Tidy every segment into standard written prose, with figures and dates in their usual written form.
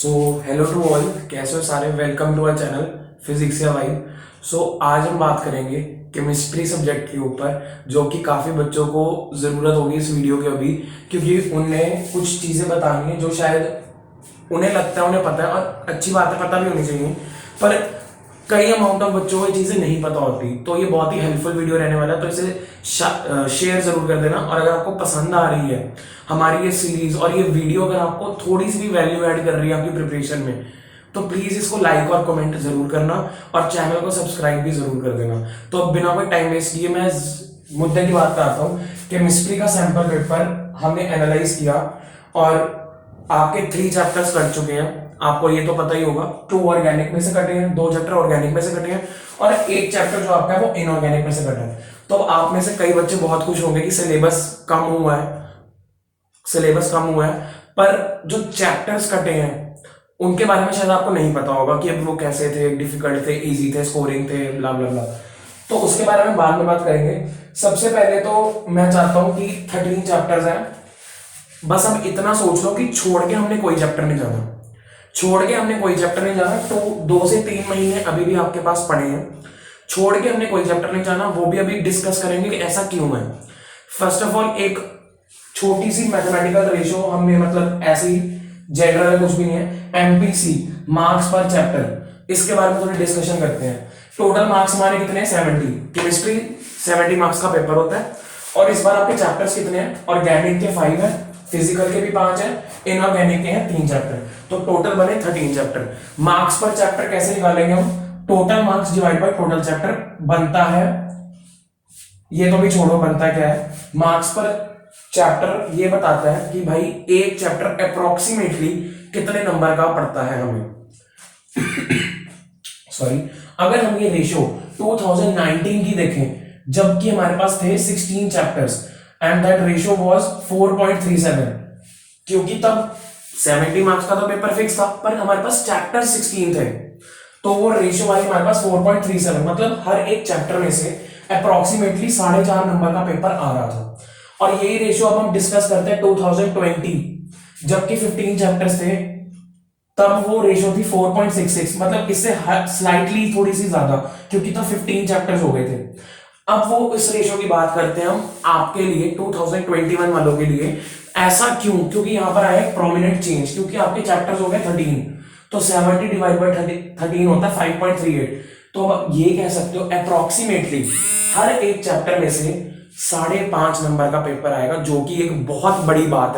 So hello to all, कैसे हो सारे। Welcome to our channel physics या वाइब। आज हम बात करेंगे केमिस्ट्री सब्जेक्ट के ऊपर, जो कि काफ़ी बच्चों को ज़रूरत होगी इस वीडियो के अभी, क्योंकि उन्हें कुछ चीज़ें बतानी है जो शायद उन्हें लगता है उन्हें पता है, और अच्छी बात है, पता भी होनी चाहिए, पर कई अमाउंट ऑफ बच्चों को ये चीज़ें नहीं पता होती। तो ये बहुत ही हेल्पफुल वीडियो रहने वाला है, तो इसे शेयर ज़रूर कर देना। और अगर आपको पसंद आ रही है हमारी ये सीरीज और ये वीडियो, अगर आपको थोड़ी सी भी वैल्यू ऐड कर रही है आपकी प्रिपरेशन में, तो प्लीज़ इसको लाइक और कमेंट ज़रूर करना, और चैनल को सब्सक्राइब भी ज़रूर कर देना। तो अब बिना कोई टाइम वेस्ट किए मैं मुद्दे की बात करता हूँ। केमिस्ट्री का सैंपल पेपर हमने एनालाइज किया, और आपके 3 चैप्टर्स कट चुके हैं, आपको ये तो पता ही होगा। 2 ऑर्गेनिक में से कटे हैं, 2 चैप्टर ऑर्गेनिक में से कटे हैं, और 1 चैप्टर जो आपका है वो इनऑर्गेनिक में से कटा है। तो आप में से कई बच्चे बहुत खुश होंगे कि सिलेबस कम हुआ है, पर जो चैप्टर्स कटे हैं उनके बारे में शायद आपको नहीं पता होगा कि अब वो कैसे थे, डिफिकल्ट थे, इजी थे, स्कोरिंग थे, ब्ला ब्ला ब्ला। तो उसके बारे में बाद में बात करेंगे। सबसे पहले तो मैं चाहता हूं कि 13 चैप्टर्स हैं, बस अब इतना सोच लो कि छोड़ के हमने कोई चैप्टर नहीं जाना। तो 2 से 3 महीने अभी भी आपके पास पड़े हैं। छोड़ के हमने कोई चैप्टर नहीं जाना, वो भी अभी डिस्कस करेंगे कि ऐसा क्यों है। फर्स्ट ऑफ ऑल, एक छोटी सी मैथमेटिकल रेशो हमने, मतलब ऐसी जनरल है, कुछ भी नहीं है, एमपीसी, मार्क्स पर चैप्टर, इसके बारे में थोड़ी डिस्कशन करते हैं। टोटल मार्क्स हमारे कितने हैं? 70। केमिस्ट्री 70 मार्क्स का पेपर होता है, और इस बार आपके चैप्टर्स कितने हैं? ऑर्गेनिक के 5 है, फिजिकल के भी 5 है, इनऑर्गेनिक के हैं 3 चैप्टर, तो टोटल बने 13 चैप्टर। मार्क्स पर चैप्टर कैसे निकालेंगे हम? Total marks divide by total chapter बनता है, ये तो भी छोड़ो बनता क्या है, मार्क्स पर चैप्टर ये बताता है कि भाई एक चैप्टर अप्रोक्सीमेटली कितने नंबर का पड़ता है हमें। सॉरी, अगर हम ये रेशो 2019 की देखें, जबकि हमारे पास थे 16 chapters and that ratio was 4.37, क्योंकि तब 70 मार्क्स का तो पेपर फिक्स था, पर हमारे पास चैप्टर 16 थे, तो वो रेशो वाली हमारे पास 4.37, मतलब हर एक चैप्टर में से अप्रोक्सीमेटली 4.5 नंबर का पेपर आ रहा था। और यही रेशो अब हम डिस्कस करते हैं 2020, जबकि 15 चैप्टर्स थे, तब वो रेशो थी 4.66, मतलब इससे स्लाइटली थोड़ी सी ज्यादा, क्योंकि तब 15 चैप्टर्स हो गए थे। अब वो इस रेशो की बात करते हैं हम आपके लिए, 2021 वालों के लिए। ऐसा क्यों? क्योंकि यहां पर आया एक प्रोमिनेंट चेंज, क्योंकि आपके चैप्टर्स हो गए 13, तो 70 डिवाइड बाय 13 होता है 5.38। तो अब ये कह सकते हो अप्रोक्सीमेटली हर एक चैप्टर में से 5.5 नंबर का पेपर आएगा, जो कि एक बहुत बड़ी बात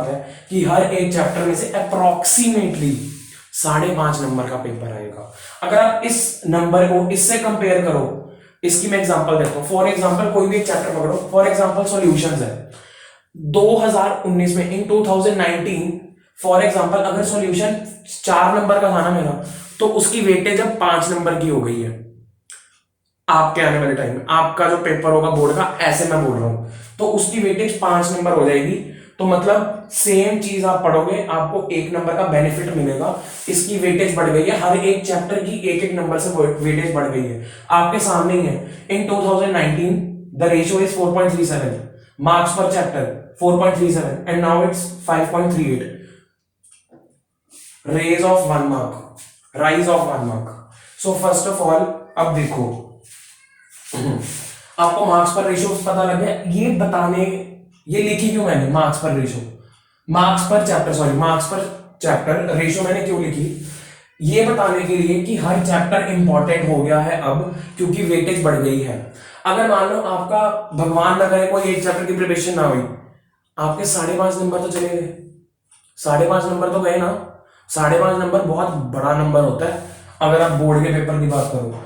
है कि हर एक चैप्टर में से अप्रोक्सीमेटली 5.5 नंबर का पेपर आएगा। अगर आप इस नंबर को इससे कंपेयर करो, इसकी मैं एग्जांपल देता हूं। फॉर एग्जांपल कोई भी एक चैप्टर पकड़ो, फॉर एग्जांपल सॉल्यूशंस है 2019 में, इन 2019 फॉर एग्जांपल अगर सॉल्यूशन 4 नंबर का था ना मेरा, तो उसकी वेटेज अब 5 नंबर की हो गई है। आपके आने वाले टाइम में आपका जो पेपर होगा बोर्ड का, ऐसे मैं बोल रहा हूं, तो उसकी वेटेज 5 नंबर हो जाएगी। तो मतलब सेम चीज आप पढ़ोगे, आपको 1 नंबर का बेनिफिट मिलेगा। इसकी वेटेज बढ़ गई है, हर एक चैप्टर की 1-1 नंबर से वेटेज बढ़ गई है, आपके सामने ही है। इन 2019 द रेशियो इज 4.37, मार्क्स पर chapter 4.37, and now it's 5.38, rise of 1 mark. So first of all, अब देखो आपको मार्क्स पर रेशियो पता लग गया। ये लिखी क्यों मैंने मार्क्स पर चैप्टर रेशियो मैंने क्यों लिखी? ये बताने के लिए कि हर चैप्टर इंपॉर्टेंट हो गया है अब, क्योंकि वेटेज बढ़ गई है। अगर मान लो आपका भगवान न करे कोई एक चैप्टर की प्रिपरेशन ना हुई, आपके 5.5 नंबर तो चले गए, 5.5 नंबर तो गए ना। 5.5 नंबर बहुत बड़ा नंबर होता है अगर आप बोर्ड के पेपर की बात करो।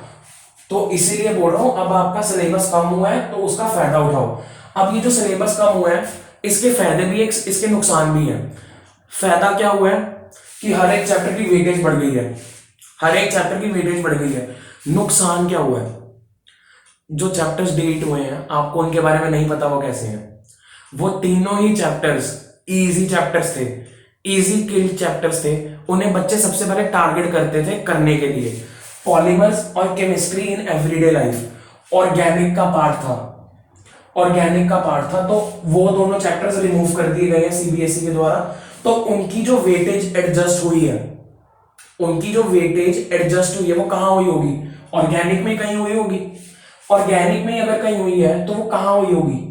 तो इसीलिए बोल रहा हूं, अब आपका सिलेबस कम हुआ है तो उसका फायदा उठाओ। अब ये जो सिलेबस कम हुआ है, इसके फायदे भी है, इसके नुकसान भी है। फायदा क्या हुआ है कि हर एक चैप्टर की वेटेज बढ़ गई है। नुकसान क्या हुआ है? जो चैप्टर्स डिलीट हुए हैं, आपको उनके बारे में नहीं पता वो कैसे हैं। वो तीनों ही चैप्टर्स इजी किल चैप्टर्स थे। उन्हें बच्चे सबसे पहले टारगेट करते थे करने के लिए। पॉलीमर्स और chemistry in everyday life organic का पार्ट था, तो वो दोनों चैप्टर्स रिमूव कर दिए गए हैं सीबीएसई के द्वारा। तो तो उनकी जो वेटेज एडजस्ट हुई है, उनकी जो वेटेज एडजस्ट हुई है वो कहां हुई होगी? ऑर्गेनिक में कहीं हुई होगी। ऑर्गेनिक में अगर कहीं हुई है तो वो कहां हुई होगी?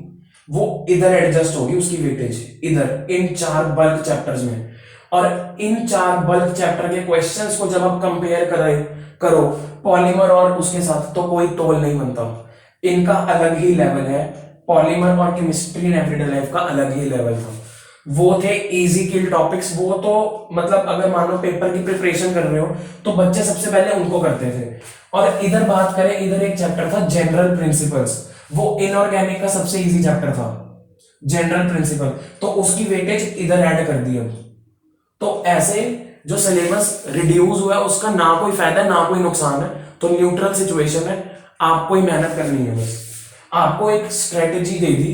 वो इधर एडजस्ट होगी उसकी वेटेज, इधर इन 4 बल्क चैप्टर्स में। और इन 4 बल्क चैप्टर के क्वेश्चंस को जब आप कंपेयर करो पॉलीमर और उसके साथ, तो कोई तोल नहीं बनता। इनका अलग ही लेवल है, पॉलीमर और केमिस्ट्री एंड एवरीडे लाइफ का अलग ही लेवल था। वो थे इजी किल टॉपिक्स। वो तो मतलब अगर मान लो पेपर की प्रिपरेशन कर रहे हो तो बच्चे सबसे पहले उनको करते थे। और इधर बात करें, इधर एक चैप्टर था जनरल प्रिंसिपल्स, वो इनऑर्गेनिक का सबसे इजी चैप्टर था, जनरल प्रिंसिपल, तो उसकी वेटेज इधर ऐड कर दी अब। तो ऐसे जो सिलेबस रिड्यूस हुआ है उसका ना कोई फायदा है ना कोई नुकसान है, तो न्यूट्रल सिचुएशन है, आपको ही मेहनत करनी है बस। आपको एक स्ट्रेटेजी दे दी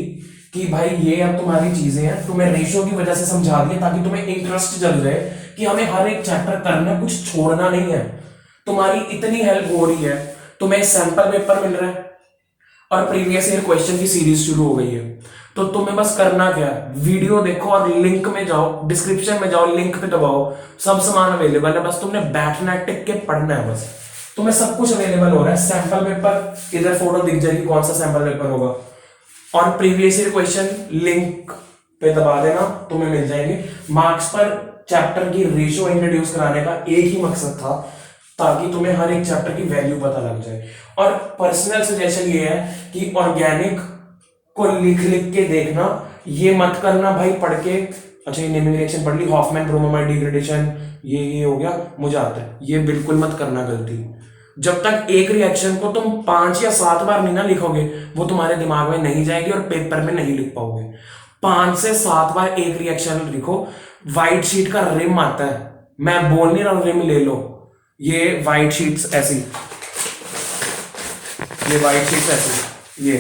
कि भाई ये अब तुम्हारी चीजें हैं, तुम्हें रेशियो की वजह से समझा दिया ताकि तुम्हें इंटरेस्ट जग जाए कि हमें हर एक चैप्टर करना, कुछ छोड़ना नहीं है। तुम्हारी इतनी हेल्प हो रही है, तुम्हें सैंपल पेपर मिल रहा है और प्रीवियस ईयर क्वेश्चन की सीरीज शुरू हो गई है। तो तुम्हें बस करना क्या है, वीडियो देखो और लिंक में जाओ, डिस्क्रिप्शन में जाओ, लिंक पे दबाओ, सब सामान अवेलेबल है, बस तुमने बैठना है, टिक के पढ़ना है, बस तुम्हें सब कुछ अवेलेबल हो रहा है। सैंपल पेपर इधर फोटो दिख जाएगी कौन सा सैंपल पेपर होगा, और प्रीवियस ईयर क्वेश्चन लिंक पे दबा देना, तुम्हें मिल जाएंगे। मार्क्स पर चैप्टर की रेशियो इंट्रोड्यूस कराने का एक ही मकसद था, ताकि तुम्हें हर एक चैप्टर की वैल्यू पता लग जाए। और पर्सनल सजेशन ये है कि ऑर्गेनिक को लिख लिख के देखना, ये मत करना भाई पढ़ के, अच्छा ये नेमिंग रिएक्शन पढ़ ली, हॉफमैन ब्रोमोमाइड डिग्रेडेशन, ये हो गया, मुझे आता है, ये बिल्कुल मत करना गलती। जब तक एक रिएक्शन को तुम 5 या 7 बार नहीं ना लिखोगे, वो तुम्हारे दिमाग में नहीं जाएगी और पेपर में नहीं लिख पाओगे। 5 से 7 बार एक रिएक्शन लिखो। व्हाइट शीट का रिम आता है, मैं बोल नहीं रहा हूं रिम ले लो, ये व्हाइट शीट्स ऐसी, ये व्हाइट शीट्स ऐसी, ये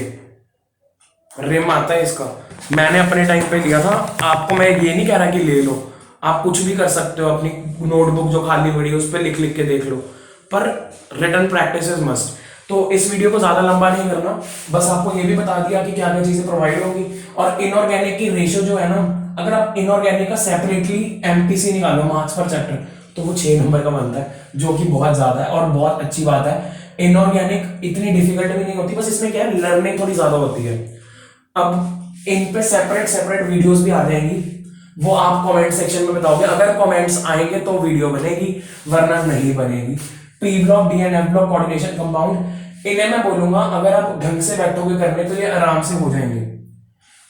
रिम आता है इसका, मैंने अपने टाइम पे लिया था। आपको मैं ये नहीं कह रहा कि ले लो, आप कुछ भी कर सकते हो, अपनी नोटबुक जो खाली पड़ी है उस पर लिख लिख के देख लो, पर रिटन प्रैक्टिस इज मस्ट। तो इस वीडियो को ज्यादा लंबा नहीं करना, बस आपको ये भी बता दिया कि क्या क्या चीजें प्रोवाइड होंगी। और इनऑर्गेनिक की रेशियो जो है ना, अगर आप इनऑर्गेनिक का सेपरेटली एमपीसी निकालो मार्क्स पर चैप्टर, तो वो 6 नंबर का बनता है, जो कि बहुत ज्यादा है और बहुत अच्छी बात है। इनऑर्गेनिक इतनी डिफिकल्ट भी नहीं होती, बस इसमें क्या है, लर्निंग थोड़ी ज्यादा होती है। अब इन पे सेपरेट सेपरेट वीडियोस भी आ जाएंगी, वो आप कमेंट सेक्शन में बताओगे। अगर कमेंट्स आएंगे तो वीडियो बनेगी, वरना नहीं बनेगी। P block, D and F block, coordination, compound, इन्हें मैं बोलूंगा अगर आप ढंग से बैठोगे करने तो ये आराम से हो जाएंगे।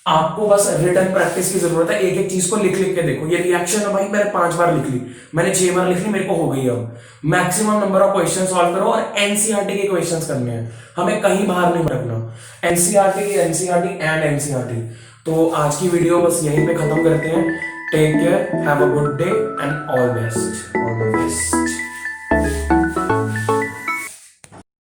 आपको बस रिटन प्रैक्टिस की जरूरत है, एक एक चीज को लिख लिख के देखो। ये रिएक्शन है भाई, मैंने 5 बार लिख ली, मैंने 6 बार लिख ली, मेरे को हो गई। अब maximum number of question solve करो और एनसीईआरटी के क्वेश्चंस करने हैं, हमें कहीं बाहर नहीं भटकना। NCERT and NCERT. तो आज की वीडियो बस यहीं पे खत्म करते हैं। Take care, have a good day and all the best.